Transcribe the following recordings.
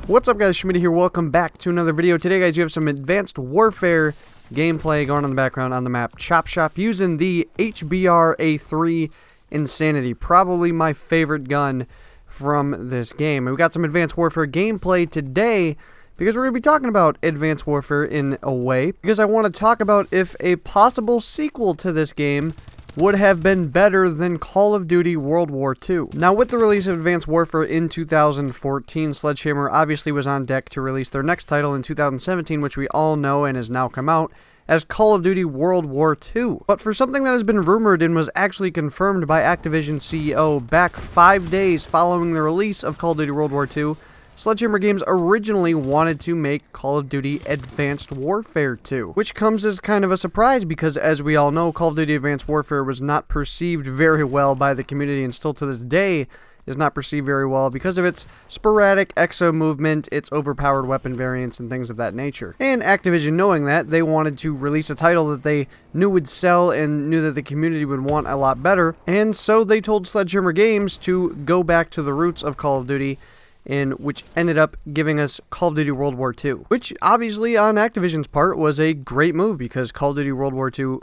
What's up guys, Schmitty here, welcome back to another video. Today guys, you have some Advanced Warfare gameplay going on in the background on the map Chop Shop using the HBR-A3 Insanity, probably my favorite gun from this game. And we got some Advanced Warfare gameplay today because we're going to be talking about Advanced Warfare in a way, because I want to talk about if a possible sequel to this game would have been better than Call of Duty World War II. Now, with the release of Advanced Warfare in 2014, Sledgehammer obviously was on deck to release their next title in 2017, which we all know and has now come out as Call of Duty World War II. But for something that has been rumored and was actually confirmed by Activision CEO back 5 days following the release of Call of Duty World War II, Sledgehammer Games originally wanted to make Call of Duty Advanced Warfare 2, which comes as kind of a surprise because, as we all know, Call of Duty Advanced Warfare was not perceived very well by the community and still to this day is not perceived very well because of its sporadic exo movement, its overpowered weapon variants, and things of that nature. And Activision, knowing that, they wanted to release a title that they knew would sell and knew that the community would want a lot better, and so they told Sledgehammer Games to go back to the roots of Call of Duty, which ended up giving us Call of Duty World War II, which obviously on Activision's part was a great move because Call of Duty World War II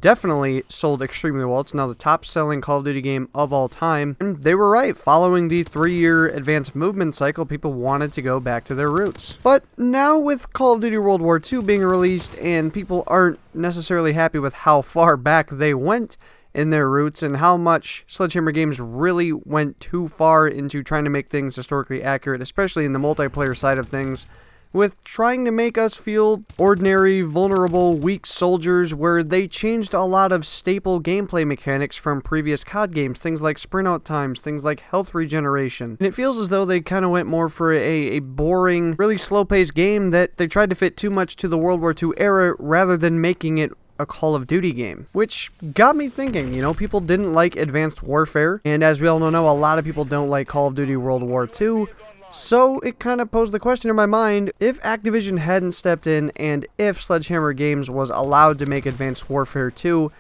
definitely sold extremely well. It's now the top-selling Call of Duty game of all time, and they were right. Following the 3-year advanced movement cycle, people wanted to go back to their roots. But now with Call of Duty World War II being released and people aren't necessarily happy with how far back they went in their roots and how much Sledgehammer Games really went too far into trying to make things historically accurate, especially in the multiplayer side of things, with trying to make us feel ordinary, vulnerable, weak soldiers, where they changed a lot of staple gameplay mechanics from previous COD games, things like sprint out times, things like health regeneration. And it feels as though they kind of went more for a boring, really slow-paced game that they tried to fit too much to the World War II era rather than making it a Call of Duty game, which got me thinking. You know, people didn't like Advanced Warfare, and as we all know, a lot of people don't like Call of Duty World War II, so it kind of posed the question in my mind, if Activision hadn't stepped in and if Sledgehammer Games was allowed to make Advanced Warfare 2,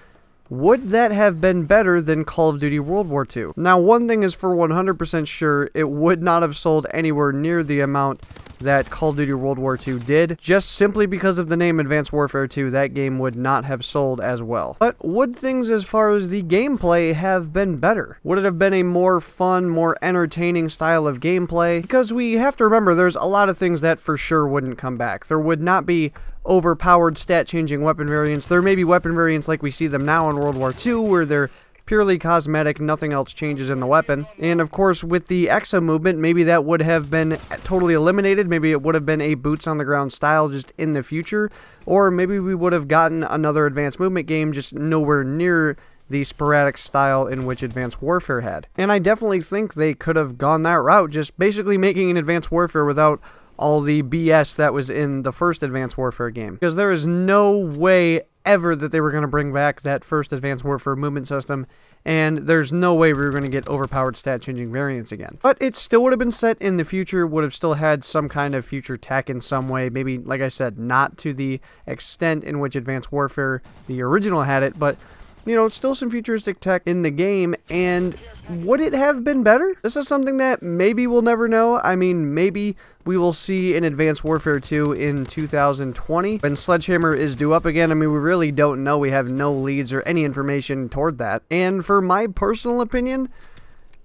would that have been better than Call of Duty World War II? Now, one thing is for 100% sure, it would not have sold anywhere near the amount that Call of Duty World War II did. Just simply because of the name Advanced Warfare 2, that game would not have sold as well. But would things as far as the gameplay have been better? Would it have been a more fun, more entertaining style of gameplay? Because we have to remember there's a lot of things that for sure wouldn't come back. There would not be overpowered stat-changing weapon variants. There may be weapon variants like we see them now in World War II where they're purely cosmetic, nothing else changes in the weapon. And of course, with the exo movement, maybe that would have been totally eliminated. Maybe it would have been a boots on the ground style just in the future. Or maybe we would have gotten another advanced movement game just nowhere near the sporadic style in which Advanced Warfare had. And I definitely think they could have gone that route, just basically making an Advanced Warfare without all the BS that was in the first Advanced Warfare game. Because there is no way ever that they were going to bring back that first Advanced Warfare movement system, and there's no way we were going to get overpowered stat-changing variants again. But it still would have been set in the future, would have still had some kind of future tech in some way, maybe, like I said, not to the extent in which Advanced Warfare, the original, had it, but you know, still some futuristic tech in the game. And would it have been better? This is something that maybe we'll never know. I mean, maybe we will see in Advanced Warfare 2 in 2020 when Sledgehammer is due up again. I mean, we really don't know. We have no leads or any information toward that. And for my personal opinion,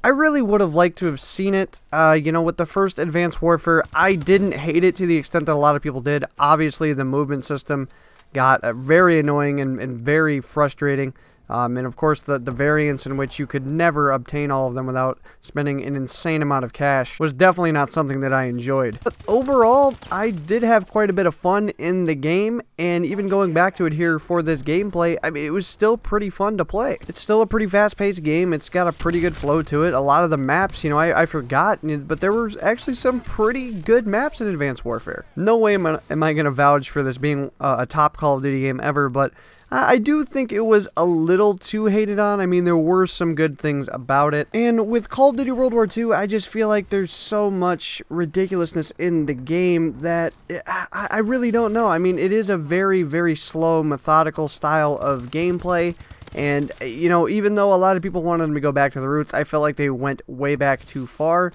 I really would have liked to have seen it. You know, with the first Advanced Warfare, I didn't hate it to the extent that a lot of people did. Obviously, the movement system got very annoying and very frustrating. And of course, the variants in which you could never obtain all of them without spending an insane amount of cash was definitely not something that I enjoyed. But overall, I did have quite a bit of fun in the game, and even going back to it here for this gameplay, I mean, it was still pretty fun to play. It's still a pretty fast-paced game. It's got a pretty good flow to it. A lot of the maps, you know, I forgot, but there were actually some pretty good maps in Advanced Warfare. No way am I going to vouch for this being a top Call of Duty game ever, but I do think it was a little too hated on. I mean, there were some good things about it. And with Call of Duty World War II, I just feel like there's so much ridiculousness in the game that I really don't know. I mean, it is a very, very slow, methodical style of gameplay. And, you know, even though a lot of people wanted them to go back to the roots, I felt like they went way back too far.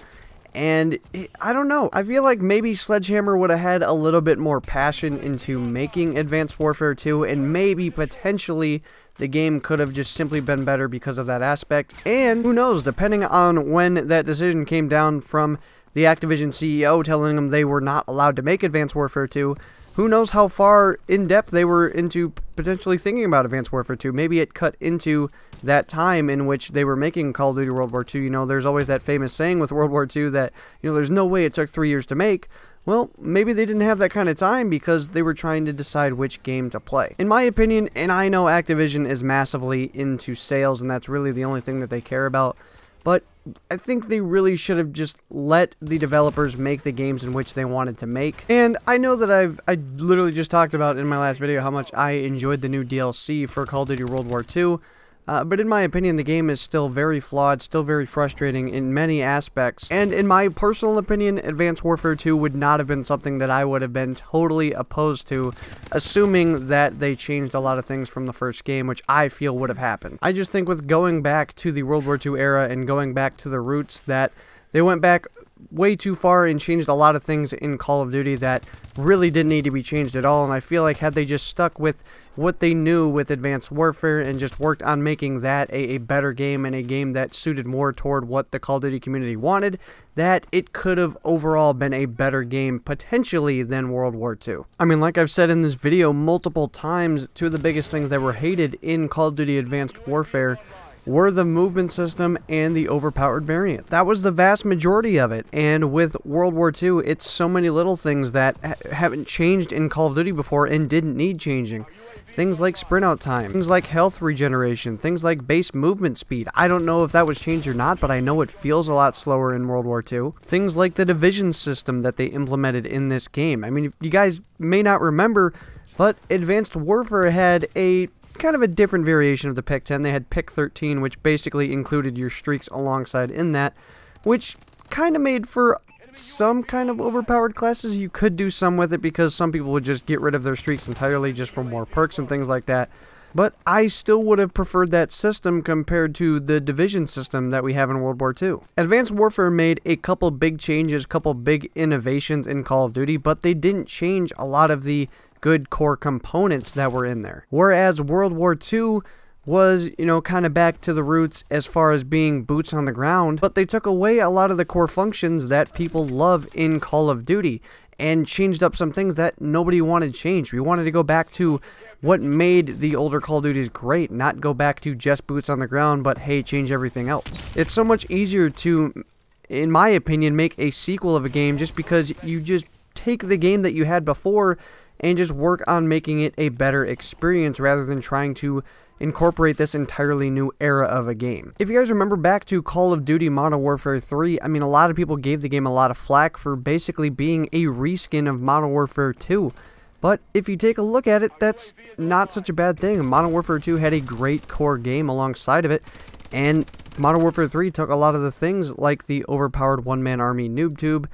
And I don't know, I feel like maybe Sledgehammer would have had a little bit more passion into making Advanced Warfare 2, and maybe potentially the game could have just simply been better because of that aspect. And who knows, depending on when that decision came down from the Activision CEO telling them they were not allowed to make Advanced Warfare 2, who knows how far in depth they were into potentially thinking about Advanced Warfare 2. Maybe it cut into that time in which they were making Call of Duty World War II. You know, there's always that famous saying with World War II that, you know, there's no way it took 3 years to make. Well, maybe they didn't have that kind of time because they were trying to decide which game to play. In my opinion, and I know Activision is massively into sales and that's really the only thing that they care about, but I think they really should have just let the developers make the games in which they wanted to make. And I know that I literally just talked about in my last video how much I enjoyed the new DLC for Call of Duty World War II. But in my opinion, the game is still very flawed, still very frustrating in many aspects. And in my personal opinion, Advanced Warfare 2 would not have been something that I would have been totally opposed to, assuming that they changed a lot of things from the first game, which I feel would have happened. I just think with going back to the World War II era and going back to the roots, that they went back way too far and changed a lot of things in Call of Duty that really didn't need to be changed at all. And I feel like had they just stuck with what they knew with Advanced Warfare and just worked on making that a better game and a game that suited more toward what the Call of Duty community wanted, that it could have overall been a better game potentially than World War II. I mean, like I've said in this video multiple times, two of the biggest things that were hated in Call of Duty Advanced Warfare were the movement system and the overpowered variant. That was the vast majority of it, and with World War II, it's so many little things that haven't changed in Call of Duty before and didn't need changing. Things like sprint out time, things like health regeneration, things like base movement speed. I don't know if that was changed or not, but I know it feels a lot slower in World War II. Things like the division system that they implemented in this game. I mean, you guys may not remember, but Advanced Warfare had a kind of a different variation of the Pick 10. They had Pick 13, which basically included your streaks alongside in that, which kind of made for some kind of overpowered classes. You could do some with it because some people would just get rid of their streaks entirely just for more perks and things like that. But I still would have preferred that system compared to the division system that we have in World War II. Advanced Warfare made a couple big changes, couple big innovations in Call of Duty, but they didn't change a lot of the good core components that were in there. Whereas World War II was, you know, kind of back to the roots as far as being boots on the ground, but they took away a lot of the core functions that people love in Call of Duty and changed up some things that nobody wanted changed. We wanted to go back to what made the older Call of Duties great, not go back to just boots on the ground, but hey, change everything else. It's so much easier to, in my opinion, make a sequel of a game just because you just take the game that you had before and just work on making it a better experience rather than trying to incorporate this entirely new era of a game. If you guys remember back to Call of Duty Modern Warfare 3, I mean, a lot of people gave the game a lot of flack for basically being a reskin of Modern Warfare 2. But if you take a look at it, that's not such a bad thing. Modern Warfare 2 had a great core game alongside of it, and Modern Warfare 3 took a lot of the things like the overpowered one-man army noob tube,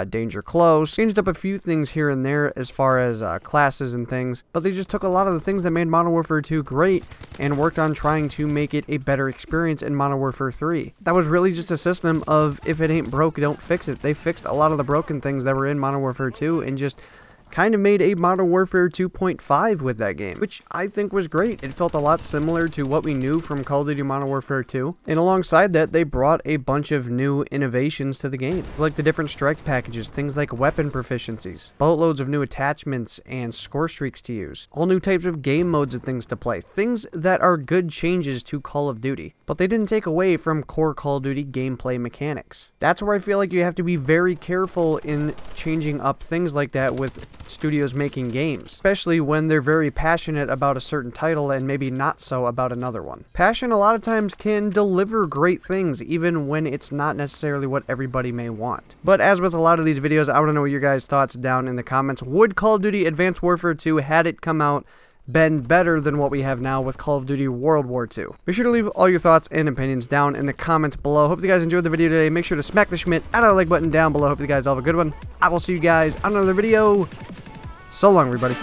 danger close, changed up a few things here and there as far as classes and things, but they just took a lot of the things that made Modern Warfare 2 great and worked on trying to make it a better experience in Modern Warfare 3. That was really just a system of if it ain't broke, don't fix it. They fixed a lot of the broken things that were in Modern Warfare 2 and just kind of made a Modern Warfare 2.5 with that game, which I think was great. It felt a lot similar to what we knew from Call of Duty Modern Warfare 2, and alongside that, they brought a bunch of new innovations to the game, like the different strike packages, things like weapon proficiencies, boatloads of new attachments and score streaks to use, all new types of game modes and things to play, things that are good changes to Call of Duty, but they didn't take away from core Call of Duty gameplay mechanics. That's where I feel like you have to be very careful in changing up things like that with studios making games, especially when they're very passionate about a certain title and maybe not so about another one. Passion a lot of times can deliver great things even when it's not necessarily what everybody may want. But as with a lot of these videos, I want to know what your guys' thoughts down in the comments. Would Call of Duty Advanced Warfare 2, had it come out, been better than what we have now with Call of Duty World War II? Be sure to leave all your thoughts and opinions down in the comments below. Hope you guys enjoyed the video today. Make sure to smack the Schmidt out of the like button down below. Hope you guys all have a good one. I will see you guys on another video. So long, everybody.